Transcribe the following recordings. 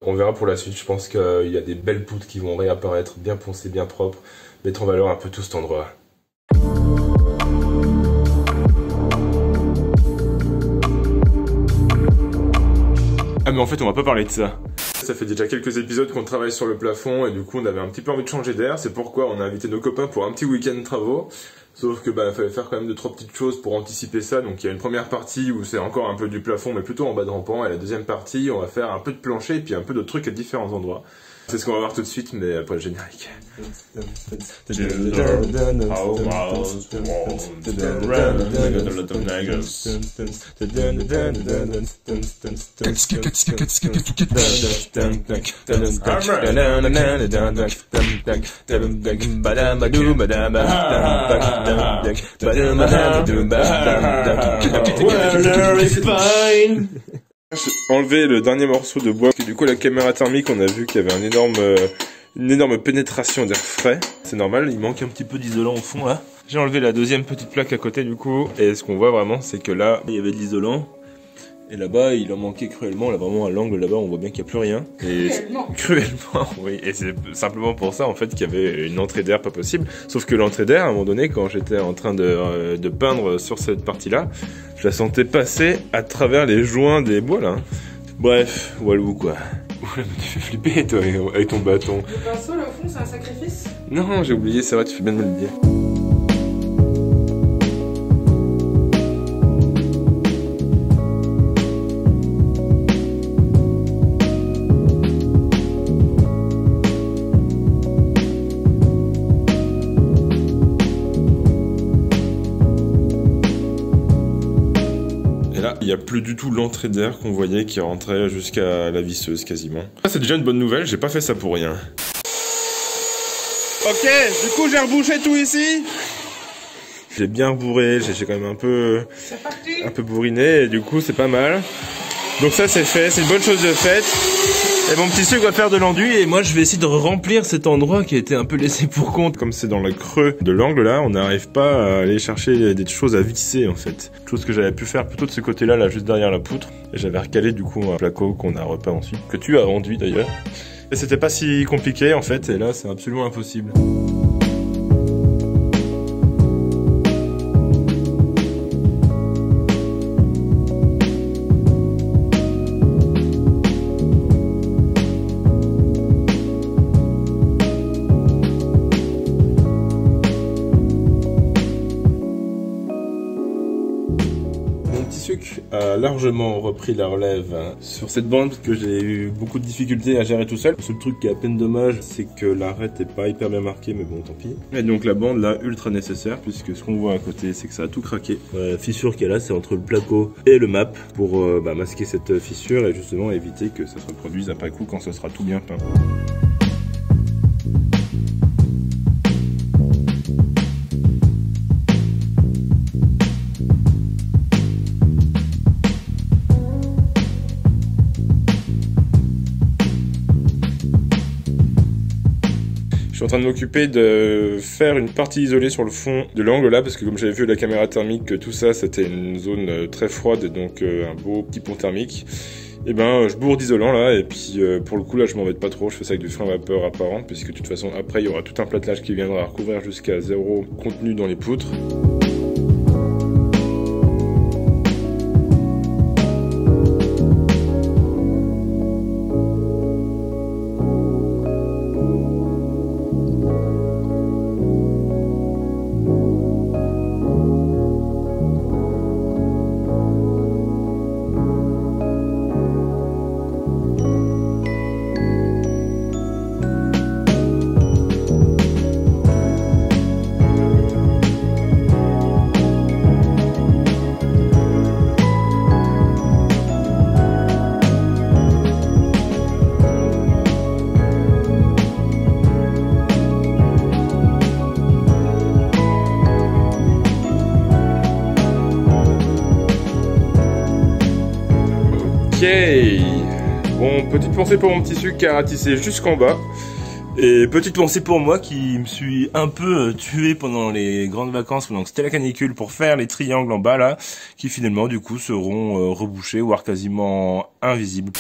On verra pour la suite, je pense qu'il y a des belles poutres qui vont réapparaître, bien poncées, bien propres, mettre en valeur un peu tout cet endroit. Ah mais en fait on va pas parler de ça. Ça fait déjà quelques épisodes qu'on travaille sur le plafond et du coup on avait un petit peu envie de changer d'air. C'est pourquoi on a invité nos copains pour un petit week-end de travaux. Sauf que il fallait faire quand même 2-3 petites choses pour anticiper ça. Donc il y a une première partie où c'est encore un peu du plafond mais plutôt en bas de rampant. Et la deuxième partie on va faire un peu de plancher et puis un peu d'autres trucs à différents endroits. C'est ce qu'on va voir tout de suite mais après le générique. J'ai enlevé le dernier morceau de bois, et du coup la caméra thermique on a vu qu'il y avait une énorme pénétration d'air frais. C'est normal, il manque un petit peu d'isolant au fond là. J'ai enlevé la deuxième petite plaque à côté du coup, et ce qu'on voit vraiment c'est que là il y avait de l'isolant. Et là-bas, il en manquait cruellement. Là, vraiment, à l'angle, là-bas, on voit bien qu'il n'y a plus rien. Et cruellement, oui. Et c'est simplement pour ça, en fait, qu'il y avait une entrée d'air pas possible. Sauf que l'entrée d'air, à un moment donné, quand j'étais en train de peindre sur cette partie-là, je la sentais passer à travers les joints des bois, là. Bref, walou, quoi. Oula, mais tu fais flipper, toi, avec ton bâton. Le pinceau, là, au fond, c'est un sacrifice? Non, j'ai oublié, c'est vrai, tu fais bien de me le dire. Il n'y a plus du tout l'entrée d'air qu'on voyait qui rentrait jusqu'à la visseuse quasiment. Ça c'est déjà une bonne nouvelle, j'ai pas fait ça pour rien. Ok, du coup j'ai rebouché tout ici. J'ai bien rebourré, j'ai quand même un peu bourriné et du coup c'est pas mal. Donc ça c'est fait, c'est une bonne chose de faite. Et mon petit sucre va faire de l'enduit et moi je vais essayer de remplir cet endroit qui a été un peu laissé pour compte. Comme c'est dans le creux de l'angle là, on n'arrive pas à aller chercher des choses à visser en fait. Chose que j'avais pu faire plutôt de ce côté là, juste derrière la poutre. Et j'avais recalé du coup un placo qu'on a repeint ensuite, que tu as enduit d'ailleurs. Et c'était pas si compliqué en fait, et là c'est absolument impossible. A largement repris la relève sur cette bande que j'ai eu beaucoup de difficultés à gérer tout seul. Le seul truc qui est à peine dommage, c'est que l'arête est pas hyper bien marquée, mais bon tant pis. Et donc la bande là ultra nécessaire puisque ce qu'on voit à côté c'est que ça a tout craqué. La fissure qu'il y a là c'est entre le placo et le map pour masquer cette fissure et justement éviter que ça se reproduise après coup quand ce sera tout bien peint. Je suis en train de m'occuper de faire une partie isolée sur le fond de l'angle là parce que comme j'avais vu à la caméra thermique que tout ça c'était une zone très froide donc un beau petit pont thermique. Et je bourre d'isolant là et puis pour le coup là je m'embête pas trop, je fais ça avec du frein à vapeur apparent puisque de toute façon après il y aura tout un platelage qui viendra recouvrir jusqu'à 0 contenu dans les poutres. Ok. Bon, petite pensée pour mon petit sucre qui a ratissé jusqu'en bas. Et petite pensée pour moi qui me suis un peu tué pendant les grandes vacances, pendant que c'était la canicule, pour faire les triangles en bas là, qui finalement du coup seront rebouchés, voire quasiment invisibles.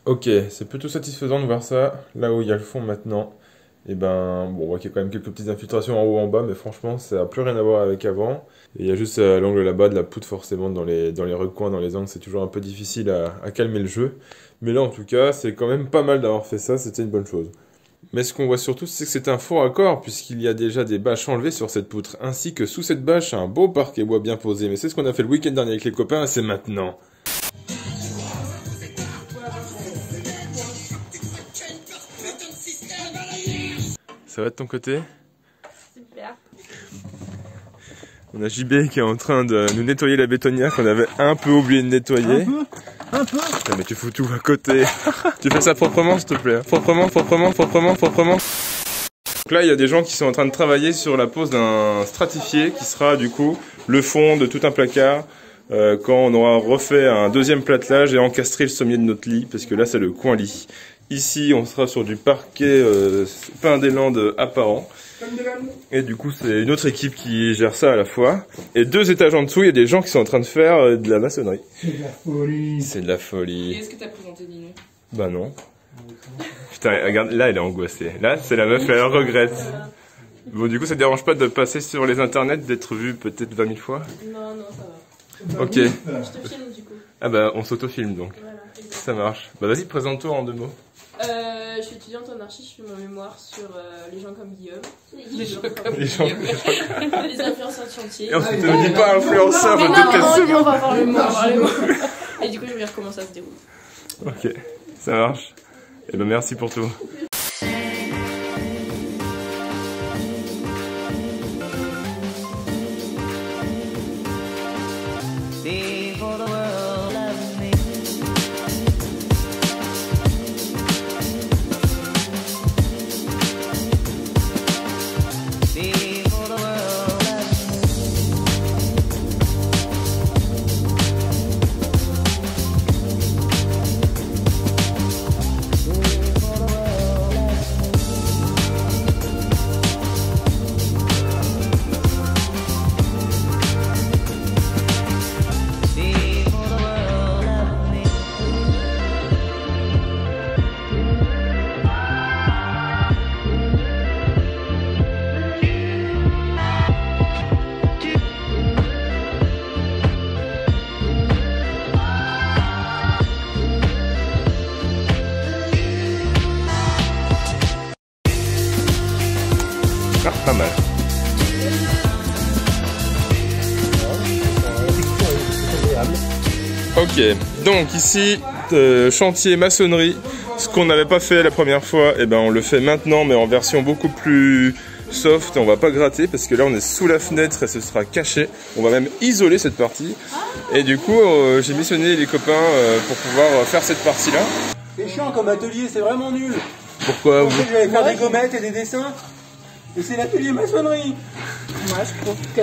Ok, c'est plutôt satisfaisant de voir ça. Là où il y a le fond maintenant, et ben bon, on voit qu'il y a quand même quelques petites infiltrations en haut et en bas, mais franchement ça n'a plus rien à voir avec avant. Et il y a juste à l'angle là-bas de la poudre forcément dans les recoins, dans les angles, c'est toujours un peu difficile à calmer le jeu. Mais là en tout cas, c'est quand même pas mal d'avoir fait ça, c'était une bonne chose. Mais ce qu'on voit surtout, c'est que c'est un faux raccord, puisqu'il y a déjà des bâches enlevées sur cette poutre, ainsi que sous cette bâche, un beau parquet bois bien posé. Mais c'est ce qu'on a fait le week-end dernier avec les copains, et c'est maintenant. Ça va de ton côté? Super. On a JB qui est en train de nous nettoyer la bétonnière qu'on avait un peu oublié de nettoyer. Un peu. Putain, mais tu fous tout à côté. Tu fais ça proprement, s'il te plaît. Proprement. Donc là, il y a des gens qui sont en train de travailler sur la pose d'un stratifié qui sera du coup le fond de tout un placard quand on aura refait un deuxième platelage et encastré le sommier de notre lit, parce que là, c'est le coin lit. Ici, on sera sur du parquet peint des Landes apparent. Et du coup, c'est une autre équipe qui gère ça à la fois. Et 2 étages en dessous, il y a des gens qui sont en train de faire de la maçonnerie. C'est de la folie. C'est de la folie. Et est-ce que t'as présenté Nino? Bah non. Putain, regarde, là, elle est angoissée. Là, c'est la meuf, elle regrette. Bon, du coup, ça te dérange pas de passer sur les internets, d'être vu peut-être 20 000 fois? Non, ça va. Ok. Je te filme du coup. Ah bah, on s'autofilme donc. Voilà. Ça marche. Bah vas-y, présente-toi en 2 mots. Je suis étudiante en archi, je fais mon mémoire sur les gens comme Guillaume. Les gens Les gens... Les influenceurs de chantier. Et on se te dit pas influenceur, on déteste ce mot. On va voir le mot, Et du coup, je vais dire comment ça se déroule. Ok, ça marche. Et ben merci pour tout. Ah, pas mal. Ok, donc ici, chantier maçonnerie. Ce qu'on n'avait pas fait la première fois, eh ben on le fait maintenant, mais en version beaucoup plus soft. On va pas gratter parce que là on est sous la fenêtre et ce sera caché. On va même isoler cette partie. Et du coup, j'ai missionné les copains pour pouvoir faire cette partie-là. C'est chiant comme atelier, c'est vraiment nul. Pourquoi En fait, je vais faire des gommettes et des dessins. Et c'est l'atelier maçonnerie. Moi, je trouve que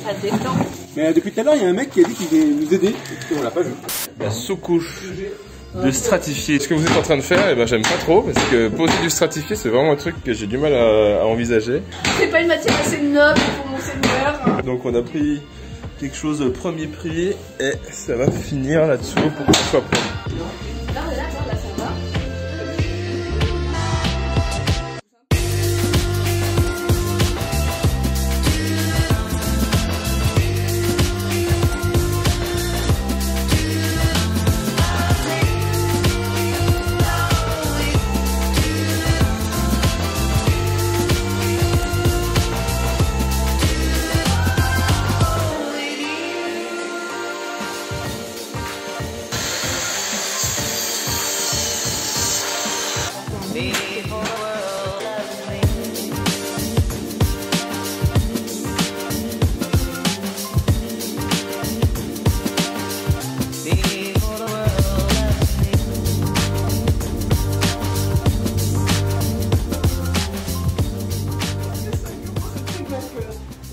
ça détend. Mais depuis tout à l'heure, il y a un mec qui a dit qu'il allait nous aider. Et on l'a pas vu. La sous-couche de stratifié. Ce que vous êtes en train de faire, eh ben, j'aime pas trop parce que poser du stratifié, c'est vraiment un truc que j'ai du mal à envisager. C'est pas une matière assez noble pour mon seigneur. Donc on a pris quelque chose de premier prix et ça va finir là-dessous pour que ce soit propre. Là, ça va.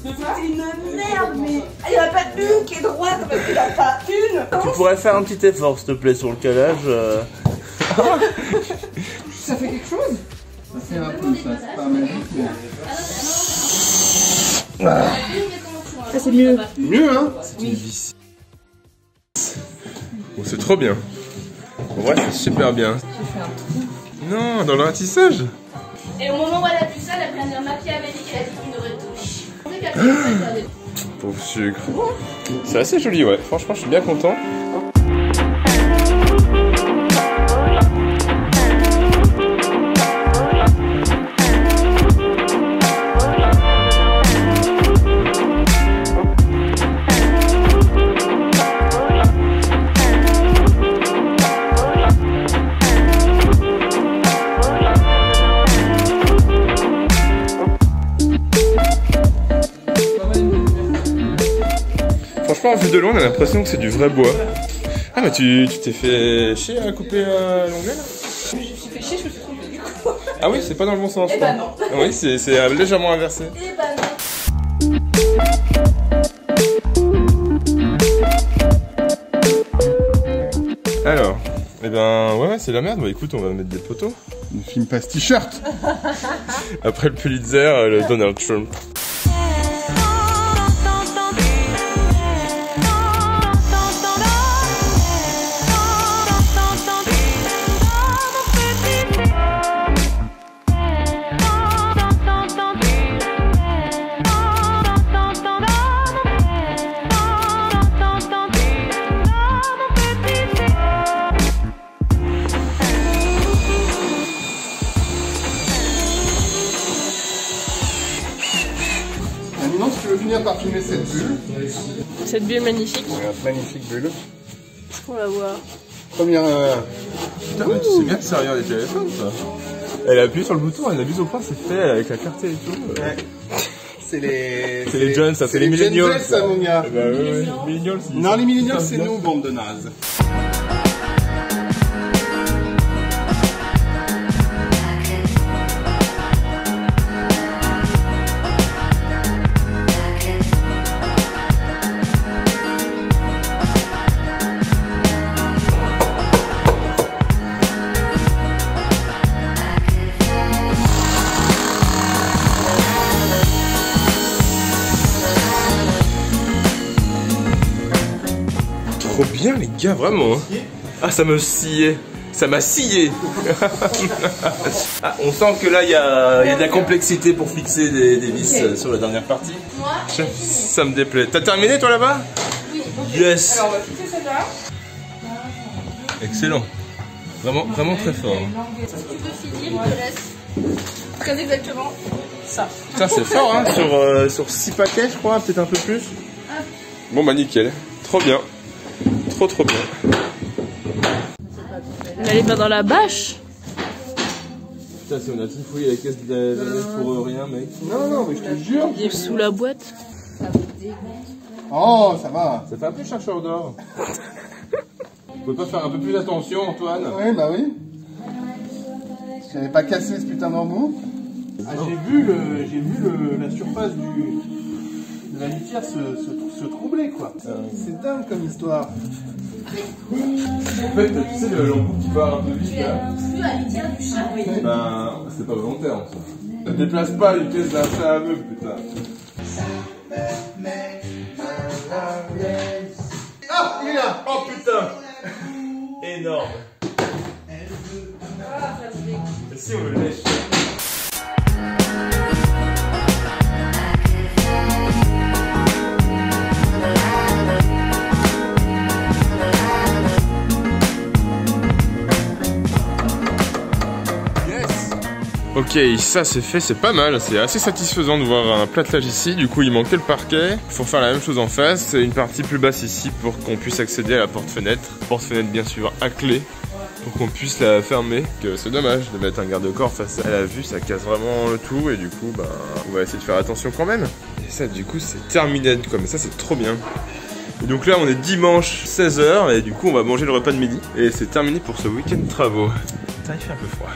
C'est une merde, mais il n'y en a pas une qui est droite parce qu'il n'y en a pas une. Tu pourrais faire un petit effort, s'il te plaît, sur le calage. Ça fait quelque chose? C'est un peu ça, c'est pas magique, mais... Ça c'est mieux. Mieux, hein? C'est une vis. Oh, c'est trop bien. En vrai, c'est super bien. J'ai fait un trou. Non, dans le ratissage. Et au moment où elle a vu ça, elle a pris un air machiavélique et elle a dit une retouche. On sait qu'après, elle va faire des... Pauvre sucre. C'est assez joli, ouais. Franchement, je suis bien content. Franchement, vu de loin, on a l'impression que c'est du vrai bois. Ah, mais tu t'es fait chier à couper l'onglet là? Je me suis fait chier, je me suis trompée du coup. Ah oui, c'est pas dans le bon sens. Eh bah non. Oui, c'est légèrement inversé. Eh bah non. Alors, eh ben, ouais, c'est la merde. Bah écoute, on va mettre des poteaux. Ne filme pas ce t-shirt. Après le Pulitzer, le Donald Trump. Maintenant, si tu veux finir par filmer cette bulle, Cette bulle magnifique. regarde, magnifique bulle. Pour la voir. Première. Putain, mais tu sais bien que c'est rien des téléphones, ça. Elle appuie sur le bouton, elle abuse au point, c'est fait avec la clarté et tout. Ouais. C'est les. C'est les jeunes, ça, c'est les millennials. Gen Z, ça, mon gars. Bah ouais, millennials. Non, les millennials, c'est nous, bande de nazes. Trop bien les gars, vraiment. Ah, ça me sciait. Ça m'a scié. Ah, on sent que là il y a de la complexité pour fixer des vis sur la dernière partie. Moi, Ça me déplaît. T'as terminé toi là-bas? oui. Yes. Alors on va fixer celle-là. Excellent. Vraiment très fort. Si tu veux finir, il te reste Très exactement ça. Putain, c'est fort hein, sur 6 paquets je crois, peut-être un peu plus. Bon bah nickel. Trop bien. Trop bien. N'allez pas dans la bâche. Putain, si on a tout fouillé la caisse de pour rien mec. Non, mais je te jure. Il est sous la boîte. Oh, ça va. Ça fait un peu chercheur d'or. Vous pouvez pas faire un peu plus attention Antoine? Oui, bah oui. J'avais pas cassé ce putain d'embout. Ah, j'ai vu la surface de la litière se troubler, quoi. C'est dingue comme histoire. En fait, tu sais l'embout qui part un peu vite là. plus à litière du chat. Ben, c'est pas volontaire ça. Ne déplace pas les pièces d'un chat aveugle, putain. Ah, il est là. Oh putain. Énorme. Et si on le lèche? Ok, ça c'est fait, c'est pas mal, c'est assez satisfaisant de voir un platelage ici, du coup il manquait le parquet, il faut faire la même chose en face, et une partie plus basse ici pour qu'on puisse accéder à la porte-fenêtre, porte-fenêtre bien sûr à clé, pour qu'on puisse la fermer, que c'est dommage de mettre un garde-corps face à la vue, ça casse vraiment le tout, et du coup bah, on va essayer de faire attention quand même. Et ça du coup c'est terminé quoi, mais ça c'est trop bien. Et donc là on est dimanche 16h, et du coup on va manger le repas de midi, et c'est terminé pour ce week-end de travaux. Putain il fait un peu froid.